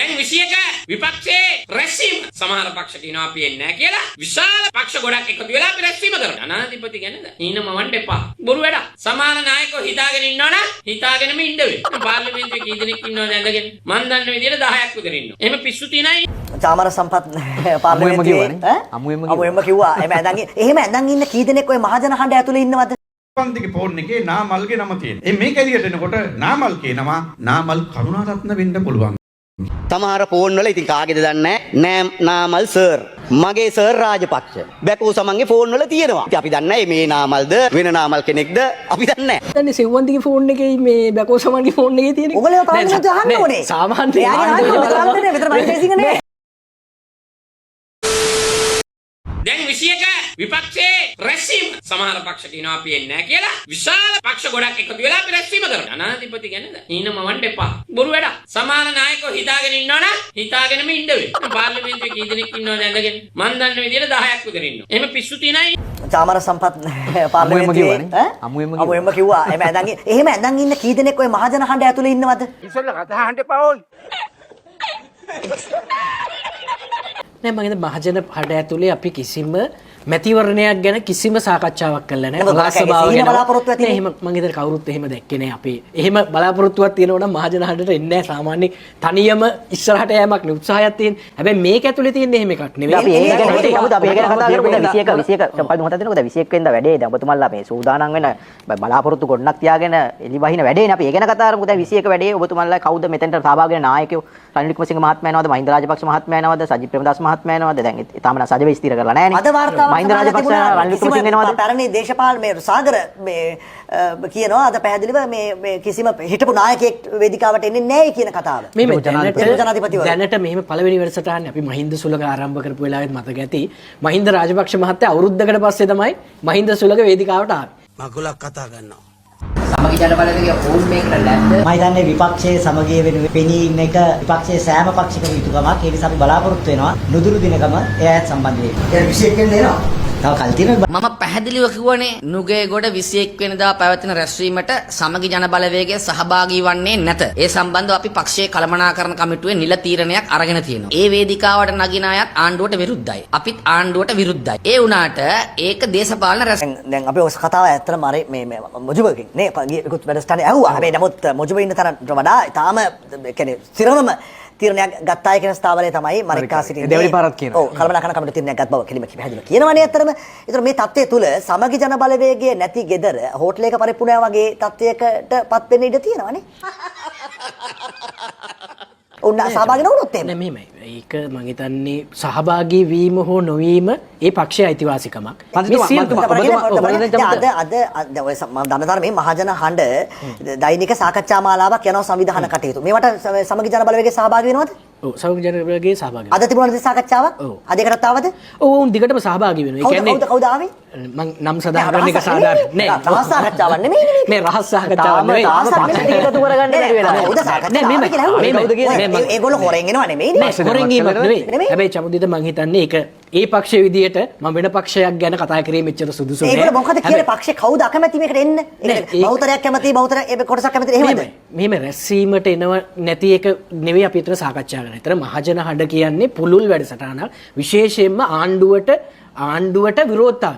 දැන් 21 විපක්ෂයේ රැස්වීම සමහර පක්ෂ කියනවා අපි එන්නේ නැහැ කියලා විශාල පක්ෂ ගොඩක් එකතු වෙලා අපි රැස්වීම කරනවා. අනාධිපති ගැනද හීනම වන්න එපා. බොරු වැඩක්. සමාන නායකයෝ හිතාගෙන ඉන්නවනම් හිතාගෙනම ඉන්න වෙයි. පාර්ලිමේන්තුවේ කී දෙනෙක් ඉන්නවද ඇඳගෙන? මන් දන්න විදිහට 10ක් විතර ඉන්නවා. එහෙම පිස්සු තියනයි. චාමර සම්පත් පාර්ලිමේන්තුවේ අමුෙම කිව්වා. එහෙම ඇඳන් ඉන්න කී දෙනෙක් ওই මහජන හඬ ඇතුලේ ඉන්නවද? පන්තිගේ ෆෝන් එකේ නාමල්ගේ නම තියෙනවා. මේක එළියට එනකොට නාමල් කියනවා නාමල් කරුණාරත්න වෙන්න පුළුවන්. සමහර ෆෝන් වල ඉතින් කාගේද දන්නේ නැහැ. නාමල් සර්. මගේ සර් රාජපක්ෂ. බැකෝ සමන්ගේ ෆෝන් වල තියෙනවා. ඉතින් අපි දන්නේ නැහැ මේ නාමල්ද වෙන නාමල් කෙනෙක්ද අපි දන්නේ නැහැ. දැන් සෙව්වන්තිගේ ෆෝන් එකේ මේ බැකෝ සමන්ගේ ෆෝන් එකේ තියෙන. ඔයගොල්ලෝ පාර්ලිමේන්තුව අහන්න ඕනේ. සාමාන්‍ය දැන් 21 විපක්ෂයේ රැස්වීම සමහර පක්ෂ කියනවා අපි එන්නේ නැහැ කියලා විශාල පක්ෂ ගොඩක් එකතු වෙලා අපි රැස්වීම කරනවා. අනාධිපති ගැනද හීනම වන්න එපා. බොරු වැඩක්. සමාන නායකයෝ හිතාගෙන ඉන්නවනම් හිතාගෙනම ඉන්න වෙයි. පාර්ලිමේන්තුවේ කී දෙනෙක් ඉන්නවද ඇඳගෙන? මන් දන්න විදිහට 10ක් විතර ඉන්නවා. එහෙම පිස්සු තියනයි. චාමර සම්පත් පාර්ලිමේන්තුවේ අමුෙම කිව්වා. එහෙම ඇඳන් ඉන්න කී දෙනෙක් ওই මහජන හඬ ඇතුලේ ඉන්නවද? ඉස්සෙල්ලා කතා අහන්න එපා ඕන්. නෑ මම හිතන්නේ මහජන හඬ ඇතුලේ අපි කිසිම මැතිවරණයක් ගැන කිසිම සාකච්ඡාවක් කළා නෑ. පලාස්භාව ගැන බලාපොරොත්තු ඇති. එහෙම මම හිතන්නේ කවුරුත් එහෙම දැක්කේ නෑ. අපි එහෙම බලාපොරොත්තුවක් තියෙනවා නම් මහජන හඬට එන්නේ නෑ. සාමාන්‍ය තනියම ඉස්සරහට යෑමක් නේ උත්සාහයක් තියෙන. හැබැයි මේක ඇතුලේ තියෙන එහෙම එකක් නෙවෙයි. අපි ඒක ගැන කවුද අපි ඒක ගැන කතා කරමු. 21 මොකද මොහොතක් දෙනකොට 21 වෙනිදා වැඩේ. දැන් ඔබතුමාලා මේ සූදානම් වෙන බලාපොරොත්තු ගොඩනක් තියාගෙන එලි වහින වැඩේනේ. අපි ඒක ගැන කතා කරමු. දැන් 21 වැඩේ ඔබතුමාලා කවුද මෙතෙන්ට සහභාගී වෙන නායකයෝ? රනිල් වික්‍රමසිංහ මහත්මයා නවද? මහින්ද රාජපක්ෂ මහත්මයා නවද? සජිත් ප්‍රේමදාස මහත්මයා නවද? දැන් තාම නම් සජිත් ස්ථිර කරලා නැහැ නේ. අද වාර්තාව මහින්ද රාජපක්ෂ රනිල් වික්‍රමසිංහ නවද? පැරණි දේශපාලන මේ සාගර මේ කියනවා අද පැහැදිලිව මේ කිසිම හිටපු නායකයෙක් වේදිකාවට එන්නේ නැහැ කියන කතාව. මේ දැනට මෙහෙම පළවෙනි වැඩසටහනේ අපි මහින්ද සුලක ආරම්භ කරපු වෙලාවෙත් මතක ඇති. මහින්ද රාජපක්ෂ මහත්තයා අවුරුද්දකට පස්සේ තමයි මහින්ද සුලක වේදිකාවට ආවේ. මගුලක් කතා කරනවා. සමගි ජනබලවේගයේ ෆෝන් මේකට නැද්ද? මම හිතන්නේ විපක්ෂයේ සමගිය වෙන පෙනී ඉන්න එක විපක්ෂයේ සෑම පක්ෂයකම යුතුයකමක්. ඒ නිසා අපි බලාපොරොත්තු වෙනවා නුදුරු දිනකම එයාත් සම්බන්ධ වෙන්න. ඒ 21 වෙනිදා එනවා. තව කල් තියෙනවා. මම පැහැදිලිව කිව්වනේ නුගේගොඩ 21 වෙනිදා පැවැත්වෙන රැස්වීමට සමගි ජනබලවේගයේ සහභාගී වන්නේ නැත. ඒ සම්බන්ධව අපි පක්ෂයේ කළමනාකරණ කමිටුවේ නිල තීරණයක් අරගෙන තියෙනවා. ඒ වේදිකාවට නගින අයත් ආණ්ඩුවට විරුද්ධයි. අපිත් ආණ්ඩුවට විරුද්ධයි. ඒ වුණාට ඒක දේශපාලන දැන් අපි ඔය කතාව ඇත්තටම මේ මොජුබකින් නේ ගියකුත් වැඩස්ටානේ ඇහුවා. හැබැයි නමුත් මොජුබ ඉන්න තරමට වඩා තාම කියන්නේ සිරවම තීරණයක් ගත්ත අය කියන ස්ථාවරය තමයි මරිකා සිටින්නේ. දෙවනි පාරක් කියනවා. ඔව් කල්පනා කරන කමිටු තීරණයක් ගත් බව කෙලිම පැහැදිලිව කියනවනේ අතරම. ඒතර මේ තත්ත්වය තුල සමගි ජන බලවේගයේ නැති ගෙදර හෝටලයක පරිපූර්ණය වගේ තත්ත්වයකටපත් වෙන්න ඉඩ තියෙනවනේ. උන්න සහභාගී නොවුනොත් එහෙම. නෑ මෙහෙමයි. ඒක මම හිතන්නේ සහභාගී වීම හෝ නොවීම ඒ පක්ෂයේ අයිතිවාසිකමක්. අද ඔය මම දන්නතර මේ මහජන හඬ දෛනික සාකච්ඡා මාලාවක් යනවා සංවිධාන කටයුතු. මේවට සමගි ජන බලවේගයේ සහභාගී වෙනවද? ඔව් සමගි ජන බලවේගයේ සහභාගී. අද තිබුණාද සාකච්ඡාවක්? අද එකටත් ආවද? ඔව් උන් දිගටම සහභාගී වෙනවා. ඒ කියන්නේ කවුද ආවේ? මම නම් සඳහන් කරන එක සාධාරණ නෑ. රහස් සාකච්ඡාවක් නෙමෙයි. මේ රහස් සාකච්ඡාවක් නෙමෙයි. එකතු කරගන්න බැරි වෙලා. කවුද සාකච්ඡාව කියලා ඇහුවේ? ඒගොල්ලෝ හොරෙන් එනවා නෙමෙයි. හොරෙන් ගීමක් නෙමෙයි. හැබැයි චමුදිත මං හිතන්නේ ඒක ඒ පක්ෂයේ විදියට මම වෙන පක්ෂයක් ගැන කතා කරේ මෙච්චර සුදුසු නෑ. ඒගොල්ලෝ මොකද කියන්නේ පක්ෂේ කවුද අකමැති මේකට එන්න? බහුතරයක් කැමති බහුතරයක් ඒ කොටසක් කැමති එහෙමද? මෙහෙම රැස්වීමට එනව නැති එක නෙවෙයි අපි විතර සාකච්ඡා කරන්නේ. ඒතර මහජන හඬ කියන්නේ පුළුල් වැඩසටහනක්. විශේෂයෙන්ම ආණ්ඩුවට විරෝධතාව.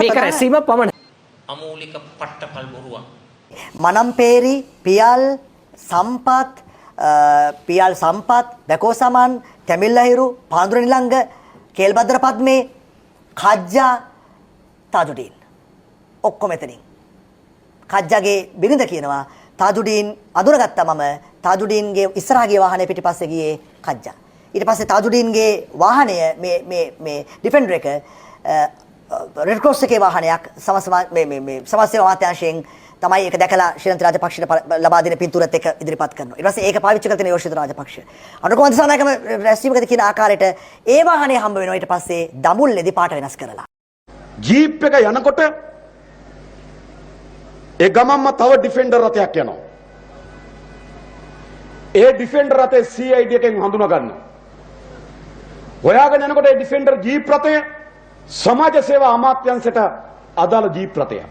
මේක රැස්වීම පමණයි. අමූලික පට්ටපල් බොරුවක්. මනම්පේරි පියල් සම්පත් බැකෝ සමන් තැමිල්ලහිරු පාඳුර නිලංග කේල්බද්දර පද්මේ කජ්ජා තාජුඩීන් ඔක්කොම එතනින් කජ්ජාගේ බිරිඳ කියනවා තාජුඩීන් අඳුරගත්තා මම තාජුඩීන්ගේ ඉස්සරහා ගිය වාහනේ පිටිපස්සේ ගියේ කජ්ජා ඊට පස්සේ තාජුඩීන්ගේ වාහනය මේ ඩිෆෙන්ඩර් එක රෙඩ් ක්‍රොස් එකේ වාහනයක් සමාජ සේවා අමාත්‍යාංශයෙන් තමයි ඒක දැකලා ශ්‍රීලංක රාජපක්ෂට ලබා දෙන පින්තූරත් එක ඉදිරිපත් කරනවා. ඊට පස්සේ ඒක පාවිච්චි කරගෙන යෝෂිත රාජපක්ෂ. අනුකම්ප දිසානායකම රැස්වීමකදී කියන ආකාරයට ඒ වාහනේ හම්බ වෙනවා ඊට පස්සේ දඹුල්ලේදී පාට වෙනස් කරලා. ජීප් එක යනකොට ඒ ගමම්ම තව ඩිෆෙන්ඩර් රථයක් යනවා. ඒ ඩිෆෙන්ඩර් රථේ CID එකෙන් හඳුනා ගන්නවා. හොයාගෙන යනකොට ඒ ඩිෆෙන්ඩර් ජීප් රථය සමාජ සේවා අමාත්‍යාංශයට අදාළ ජීප් රථයක්.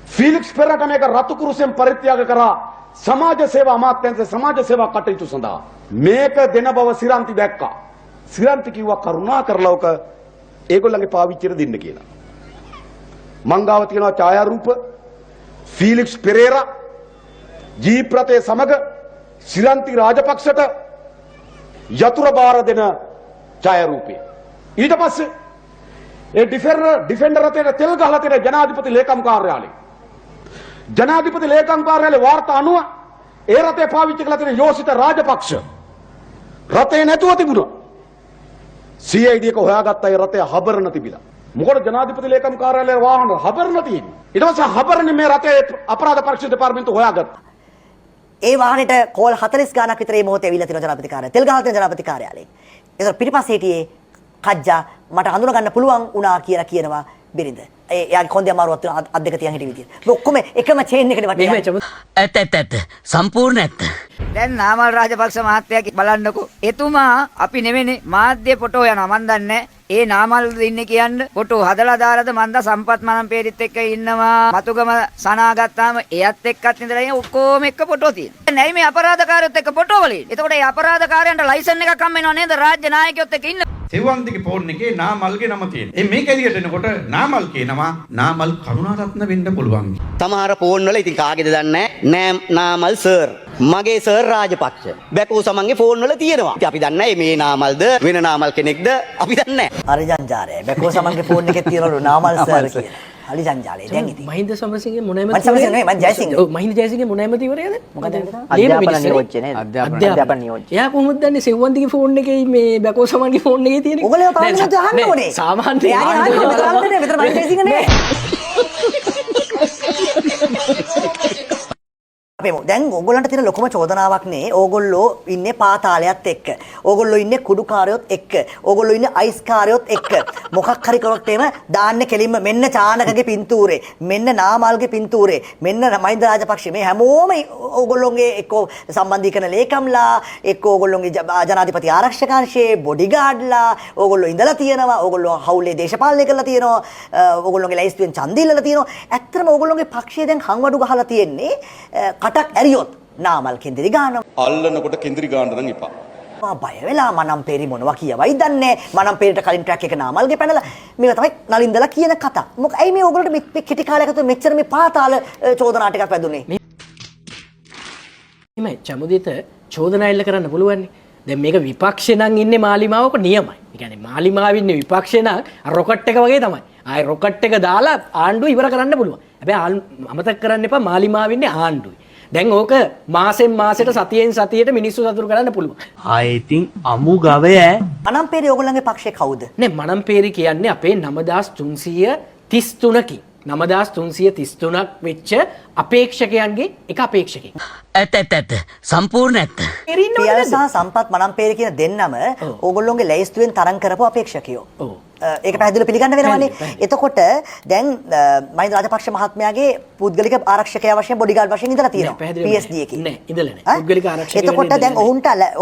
ෆීලික්ස් පෙරේරා මේක රතු කුරුසෙන් පරිත්‍යාග කරා සමාජ සේවා අමාත්‍යාංශයේ සමාජ සේවා කටයුතු සඳහා මේක දෙන බව සිරන්ති දැක්කා. සිරන්ති කිව්වා කරුණා කරලා ඔක ඒගොල්ලන්ගේ පාවිච්චියට දෙන්න කියලා. මං ගාව තියෙනවා ඡායාරූප ෆීලික්ස් පෙරේරා ජීප්‍රතේ සමග සිරන්ති රාජපක්ෂට යතුරු බාර දෙන ඡායාරූපය. ඊට පස්සේ ඒ ඩිෆෙන්ඩර් රථයේ තෙල් ගහලා තියෙන ජනාධිපති ලේකම් කාර්යාලය. ජනාධිපති ලේකම් කාර්යාලයේ වාර්තා අනුව ඒ රථය පාවිච්චි කරලා තියෙන යෝසිත රාජපක්ෂ රථේ නැතුව තිබුණා. CID එක හොයාගත්ත ඒ රථය හබරන තිබිලා. මොකද ජනාධිපති ලේකම් කාර්යාලයේ වාහන හබරන තියෙන්නේ. ඊට පස්සේ හබරනේ මේ රථයේ අපරාධ පරීක්ෂණ දෙපාර්තමේන්තුව හොයාගත්තා. ඒ වාහනේට කෝල් 40 ගානක් විතර මේ මොහොතේ ඇවිල්ලා තියෙනවා ජනාධිපති කාර්යාලය. තෙල් ගහලා තියෙන ජනාධිපති කාර්යාලයේ. ඒක පිටිපස්සේ හිටියේ කජ්ජා මට හඳුනා ගන්න පුළුවන් වුණා කියලා කියනවා බිරිඳ. එයාගේ කොන්දේ අමාරුවක් තියෙන අත් දෙක තියන් හිටිය විදියට. මේ ඔක්කොම එකම චේන් එකනේ වටේ. ඇත්ත සම්පූර්ණ ඇත්ත. දැන් නාමල් රාජපක්ෂ මහත්තයා බලන්නකෝ. එතුමා අපි නෙවෙයි මාධ්‍ය ෆොටෝ යනවා මන් දන්නේ. ඒ නාමල් ඉන්නේ කියන්නේ ෆොටෝ හදලා දාලාද මන්ද සම්පත් මනම්පේරිත් එක්ක ඉන්නවා. මතුගම සනා ගත්තාම එයත් එක්කත් ඉඳලා ඉන්නේ ඔක්කොම එක්ක ෆොටෝ තියෙනවා. නැයි මේ අපරාධකාරයොත් එක්ක ෆොටෝ වල ඉන්නේ. එතකොට මේ අපරාධකාරයන්ට ලයිසන් එකක් හම් වෙනව නේද රාජ්‍ය නායකයොත් එක්ක ඉන්න. සෙවන්තිගේ ෆෝන් එකේ නාමල්ගේ නම තියෙනවා. මේක එළියට එනකොට නාමල් කියනවා නාමල් කරුණාරත්න වෙන්න පුළුවන්. සමහර ෆෝන් වල ඉතින් කාගේද දන්නේ නැහැ. නාමල් සර්. මගේ සර් රාජපක්ෂ. බැකෝ සමන්ගේ ෆෝන් වල තියෙනවා. ඉතින් අපි දන්නේ මේ නාමල්ද වෙන නාමල් කෙනෙක්ද අපි දන්නේ නැහැ. හරි ජංජාලේ. බැකෝ සමන්ගේ ෆෝන් එකේ තියෙනවලු නාමල් සර් කියලා. හරි ජංජාලේ. දැන් ඉතින් මහින්ද සමරසිංහගේ මොනෑම මම සමරසිංහ නෙවෙයි මම ජයසිංහ. ඔව් මහින්ද ජයසිංහගේ මොනෑම තිවරයද? මොකද අධ්‍යාපන නියෝජ්‍ය නේද? අධ්‍යාපන නියෝජ්‍ය. එයා කොහොමද දන්නේ සෙව්වන්තිගේ ෆෝන් එකේ මේ බැකෝ සමන්ගේ ෆෝන් එකේ තියෙන එක? ඔයගොල්ලෝ පාවිච්චි අහන්න ඕනේ. සාමාන්‍ය එයාගේ අහන්න ඕනේ. විතර මම ජයසිංහ නෙවෙයි. දැන් ඕගොල්ලන්ට තියෙන ලොකුම චෝදනාවක් නේ ඕගොල්ලෝ ඉන්නේ පාතාලයත් එක්ක. ඕගොල්ලෝ ඉන්නේ කුඩුකාරයොත් එක්ක. ඕගොල්ලෝ ඉන්නේ අයිස්කාරයොත් එක්ක. මොකක් හරි කරොත් එහෙම දාන්නේ කෙලින්ම මෙන්න චානකගේ පින්තූරේ, මෙන්න නාමල්ගේ පින්තූරේ, මෙන්න මහින්ද රාජපක්ෂ මේ හැමෝම ඕගොල්ලෝගේ එක්ක සම්බන්ධීකරණ ලේකම්ලා, එක්ක ඕගොල්ලෝගේ ජනාධිපති ආරක්ෂකාංශයේ බොඩිගාඩ්ලා, ඕගොල්ලෝ ඉඳලා තියෙනවා, ඕගොල්ලෝ හවුලේ දේශපාලනය කරලා තියෙනවා, ඕගොල්ලෝගේ ලයිස්තුවෙන් ඡන්ද ඉල්ලලා තියෙනවා. ඇත්තටම ඕගොල්ලෝගේ පක්ෂය දැන් හංවඩු ගහලා තියෙන්නේ කටක් ඇරියොත් නාමල් කෙන්දිරි ගානවා. අල්ලනකොට කෙන්දිරි ගාන්න නම් එපා. බය වෙලා මනම් පෙරි මොනවා කියවයි දන්නේ. මනම් පෙරිට කලින් ට්‍රැක් එක නාමල්ගේ පැනලා මේවා තමයි නලින්දලා කියන කතා. මොකද ඇයි මේ ඕගොල්ලන්ට මේ කෙටි කාලයකට මෙච්චර මේ පාතාල චෝදනා ටිකක් වැදුනේ? එමේ චමුදිත චෝදනා එල්ල කරන්න පුළුවන්. දැන් මේක විපක්ෂේ නම් ඉන්නේ මාලිමාවක නියමයි. ඒ කියන්නේ මාලිමාවෙ ඉන්නේ විපක්ෂේ නම් රොකට් එක වගේ තමයි. ආයි රොකට් එක දාලා ආණ්ඩුව ඉවර කරන්න පුළුවන්. හැබැයි අමතක කරන්න එපා මාලිමාවෙ ඉන්නේ ආණ්ඩුවයි. දැන් ඕක මාසෙන් මාසෙට සතියෙන් සතියට මිනිස්සු සතුරු කරන්න පුළුවන්. ආයේ ඉතින් අමු ගවය මනම්පේරි ඕගොල්ලන්ගේ පක්ෂේ කවුද? නේ මනම්පේරි කියන්නේ අපේ 9333කින් 9333ක් වෙච්ච අපේක්ෂකයන්ගේ එක අපේක්ෂකෙක්. ඇත්ත සම්පූර්ණ ඇත්ත. පියල් සහ සම්පත් මනම්පේරි කියන දෙන්නම ඕගොල්ලෝගේ ලැයිස්තුවෙන් තරම් කරපු අපේක්ෂකයෝ. ඔව්. ඒක පැහැදිලිව පිළිගන්න වෙනවනේ. එතකොට දැන් මහින්ද රාජපක්ෂ මහත්මයාගේ පුද්ගලික ආරක්ෂකයා වශයෙන් බොඩිගාඩ් වශයෙන් ඉඳලා තියෙනවා. PSD එකේ. නෑ ඉඳලා නෑ. පුද්ගලික ආරක්ෂකයා. එතකොට දැන්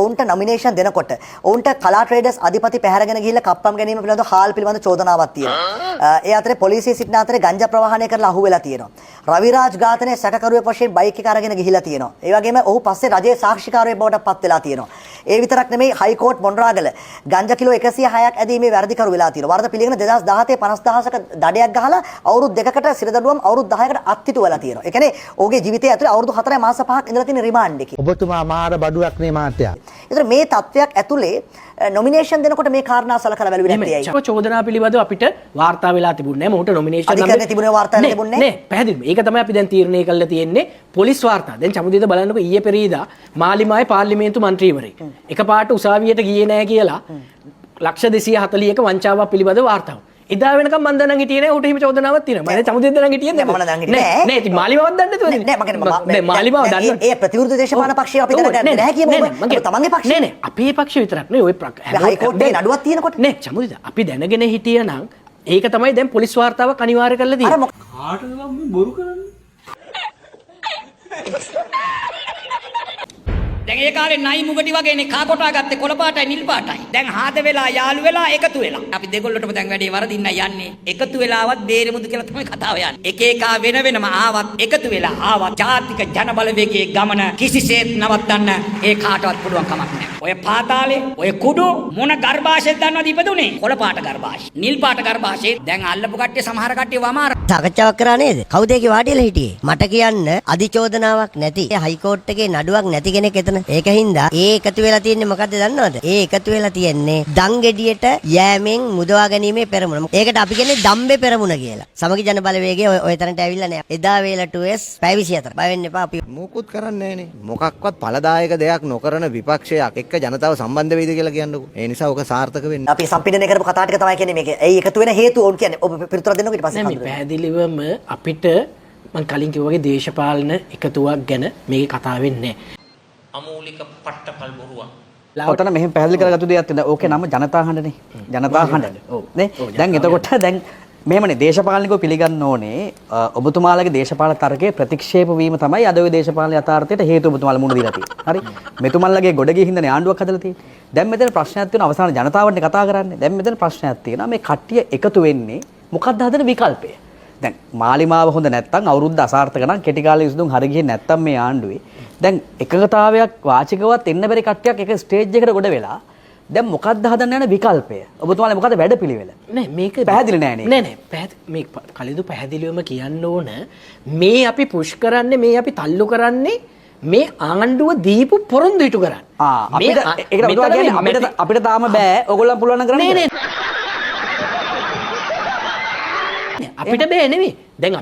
ඔවුන්ට නොමිනේෂන් දෙනකොට ඔවුන්ට කලා ට්‍රේඩර්ස් අධිපති පැහැරගෙන ගිහිල්ලා කප්පම් ගැනීම පිළිබඳව හාල් පිළිබඳ චෝදනාවක් තියෙනවා. ඒ අතරේ පොලිසිය සිටින අතරේ ගංජා ප්‍රවාහනය කරලා අහුවෙලා තියෙනවා. රවිරාජ් ඝාතනයේ සැකකරුවෙක් වශයෙන් බයික් එක අරගෙන ගිහිල්ලා තියෙනවා. ඒ වගේම ඔහු පස්සේ රජයේ සාක්ෂිකාරයෙක් බවට පත් වෙලා තියෙනවා. ඒ විතරක් නෙමෙයි හයිකෝට් මොණරාගල ගංජා කිලෝ 106ක් ඇදීමේ වැරදිකරු වෙලා තියෙනවා. වරද පිළිගෙන 2017 50000ක දඩයක් ගහලා අවුරුදු 2කට සිරදඬුවම් අවුරුදු 10කට අත්හිටු වෙලා තියෙනවා. ඒ කියන්නේ ඔහුගේ ජීවිතය ඇතුලේ අවුරුදු 4 මාස 5ක් ඉඳලා තියෙන රිමාන්ඩ් එකේ. ඔබතුමා මාර බඩුවක් නේ මාත්‍යා. ඒතර මේ තත්වයක් ඇතුලේ නොමිනේෂන් දෙනකොට මේ කාරණා සලකලා බැලුවේ නැත්තේ ඇයි? චෝදනා පිළිබඳව අපිට වාර්තා වෙලා තිබුණේ නැහැ. මොහුට නොමිනේෂන් අධිකරණයේ තිබුණේ වාර්තා වෙලා තිබුණේ නැහැ. නෑ පැහැදිලිව. ඒක තමයි අපි දැන් තීරණය කරලා තියෙන්නේ පොලිස් වාර්තා. දැන් චමුදිත බලන්නකො ඊයේ පෙරේදා මාලිමාවේ පාර්ලිමේන්තු මන්ත්‍රීවරයෙක් එකපාරට උසාවියට ගියේ නැහැ කියලා ලක්ෂ 240ක වංචාවක් පිළිබඳව වාර්තා වුණා. එදා වෙනකම් මම දැනන් හිටියේ නෑ. උට හිම චෝදනාවක් තියෙනවා. මම චමුදිත දැනන් හිටියේ නෑ. මම දැනන් හිටියේ නෑ. නෑ ඉතින් මාලිමාවක් දන්නේ නැතුවද? නෑ නෑ මාලිමාව දන්නේ. ඒ ප්‍රතිවිරුද්ධ දේශපාලන පක්ෂය අපි දැනගන්නේ නැහැ කියමු. තමන්ගේ පක්ෂය. නෑ අපේ පක්ෂය විතරක් නෙවෙයි ඔය හයිකෝට්ටේ නඩුවක් තියෙනකොට. නෑ චමුදිත අපි දැනගෙන හිටියනම් ඒක තමයි දැන් පොලිස් වාර්තාවක් අනිවාර්ය කරලා තියෙන්නේ. කාටද මම බොරු කරන්නේ? දැන් ඒ කාලේ නයි මුගටි වගේනේ කා කොටා ගත්තේ කොළ පාටයි නිල් පාටයි. දැන් හාද වෙලා යාළු වෙලා එකතු වෙලා. අපි දෙගොල්ලටම දැන් වැඩේ වරදින්න යන්නේ. එකතු වෙලාවත් බේරෙමුදු කියලා තමයි කතාව යන්නේ. එක එකා වෙන වෙනම ආවත් එකතු වෙලා ආවත් ජාතික ජන බලවේගයේ ගමන කිසිසේත් නවත්තන්න ඒ කාටවත් පුළුවන් කමක් නැහැ. ඔය පාතාලේ ඔය කුඩු මොන ගර්භාෂෙත් දන්නවද ඉපදුනේ? කොළ පාට ගර්භාෂ. නිල් පාට ගර්භාෂේ දැන් අල්ලපු කට්ටිය සමහර කට්ටිය වමාර. සාකච්ඡාවක් කරා නේද? කවුද ඒකේ වාඩිලා හිටියේ? මට කියන්න අධිචෝදනාවක් නැති හයිකෝට් එකේ නඩුවක් නැති කෙනෙක් එතන. ඒකින්ද ඒ එකතු වෙලා තියෙන්නේ මොකද්ද දන්නවද? ඒ එකතු වෙලා තියෙන්නේ දන් ගෙඩියට යෑමෙන් මුදවා ගැනීමේ පෙරමුණ. ඒකට අපි කියන්නේ දම්බේ පෙරමුණ කියලා. සමගි ජන බලවේගයේ ඔය තරන්ට ඇවිල්ලා නැහැ. එදා වේලා 2S පැය 24. බය වෙන්න එපා අපි. මොකුත් කරන්නේ නැහනේ. මොකක්වත් ඵලදායක දෙයක් නොකරන විපක්ෂයක් එක්ක ජනතාව සම්බන්ධ වෙයිද කියලා කියන්නකෝ. ඒ නිසා ඔක සාර්ථක වෙන්නේ. අපි සම්පීඩනය කරපු කතා ටික තමයි කියන්නේ මේක. ඒ එකතු වෙන හේතුව ඕන් කියන්නේ. ඔබ පිළිතුර දෙන්නකෝ ඊට පස්සේ. මේ පැහැදිලිවම අපිට මම කලින් කිව්වා වගේ දේශපාලන එකතුවක් ගැන මේකේ කතා වෙන්නේ නැහැ. අමූලික පට්ටපල් බොරුවක්. ඔතන මෙහෙම පැහැදිලි කරගත්තු දෙයක් තියෙනවා. ඕකේ නම ජනතා හඬනේ. ජනතා හඬ. ඔව්. නේ? දැන් එතකොට දැන් මෙහෙමනේ දේශපාලනිකව පිළිගන්න ඕනේ ඔබතුමාලගේ දේශපාලන තර්කයේ ප්‍රතික්ෂේප වීම තමයි අද ඔය දේශපාලන යථාර්ථයට හේතුව ඔබතුමාලා මුණ දීලා තියෙන්නේ. හරි? මෙතුමන්ලගේ ගොඩ ගිහින් ඉඳන් ආණ්ඩුවක් හදලා තියෙන්නේ. දැන් මෙතන ප්‍රශ්නයක් තියෙනවා අවසාන ජනතාවන්ට කතා කරන්නේ. දැන් මෙතන ප්‍රශ්නයක් තියෙනවා මේ කට්ටිය එකතු වෙන්නේ මොකක්ද හදන විකල්පය? දැන් මාලිමාව හොඳ නැත්තම් අවුරුද්ද අසාර්ථක නම් කෙටි කාලේ විසඳුම් හරි ගියේ නැත්තම් මේ ආණ්ඩුවේ දැන් එකගතාවයක් වාචිකවත් එන්න බැරි කට්ටියක් එක ස්ටේජ් එකකට ගොඩ වෙලා දැන් මොකක්ද හදන්න යන විකල්පය? ඔබතුමාලා මොකද වැඩපිළිවෙල? නෑ මේක පැහැදිලි නෑ නේ. නෑ මේ කලිදු පැහැදිලිවම කියන්න ඕන මේ අපි පුෂ් කරන්නේ මේ අපි තල්ලු කරන්නේ මේ ආණ්ඩුව දීපු පොරොන්දු ඉටු කරන්න. අපිට තාම බෑ. ඕගොල්ලන් පුළුවන් නම් කරන්න. අපිට බෑ නෙමෙයි. දැන්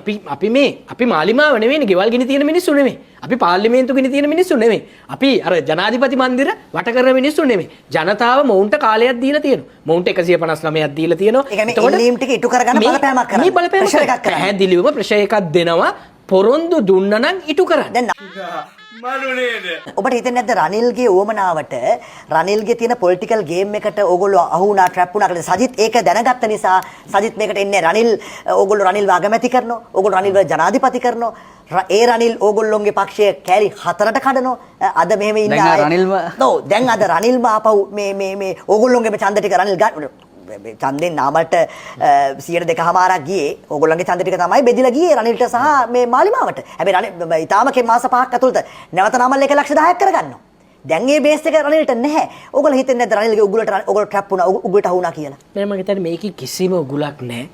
අපි මාලිමාව නෙමෙයිනේ ගෙවල් ගිනි තියෙන මිනිස්සු නෙමෙයි. අපි පාර්ලිමේන්තු ගිනි තියෙන මිනිස්සු නෙමෙයි. අපි අර ජනාධිපති මන්දිර වට කරන මිනිස්සු නෙමෙයි. ජනතාව මොවුන්ට කාලයක් දීලා තියෙනවා. මොවුන්ට 159ක් දීලා තියෙනවා. ඒතකොට ඉල්ලීම් ටික ඉටු කරගන්න බලපෑමක් කරන්න. මේ බලපෑමක් ප්‍රෙෂර් එකක් කරන්න. පැහැදිලිවම ප්‍රෙෂර් එකක් දෙනවා. පොරොන්දු දුන්නා නම් ඉටු කරන්න. දැන් ඔබට හිතෙන්නේ නැද්ද රනිල්ගේ ඕමනාවට රනිල්ගේ තියෙන පොලිටිකල් ගේම් එකට ඕගොල්ලෝ අහු වුණා ට්‍රැප් වුණා කියලා සජිත් ඒක දැනගත්ත නිසා සජිත් මේකට එන්නේ රනිල් ඕගොල්ලෝ රනිල්ව අගමැති කරනවා ඕගොල්ලෝ රනිල්ව ජනාධිපති කරනවා ඒ රනිල් ඕගොල්ලෝගේ පක්ෂයේ කැලි 4ට කඩනවා අද මෙහෙම ඉන්න දැන් අද රනිල්ම ආපහු මේ ඕගොල්ලෝගේ ඡන්ද ටික රනිල් ගන්න ඡන්දෙන් නාමල්ට 102කමාරක් ගියේ ඕගොල්ලන්ගේ ඡන්ද ටික තමයි බෙදිලා ගියේ රනිල්ට සහ මේ මාලිමාවට. හැබැයි රනිල් ඊටාම මාස 5ක් ඇතුළත නැවත නාමල් 1,10,000ක් කරගන්නවා. දැන් මේ බේස් එක රනිල්ට නැහැ. ඕගොල්ලෝ හිතන්නේ නැද්ද රනිල්ගේ උගුලට ඕගොල්ලෝ ට්‍රැප් වුණා උගුලට අහුණා කියලා. මම හිතන්නේ මේකේ කිසිම උගුලක් නැහැ.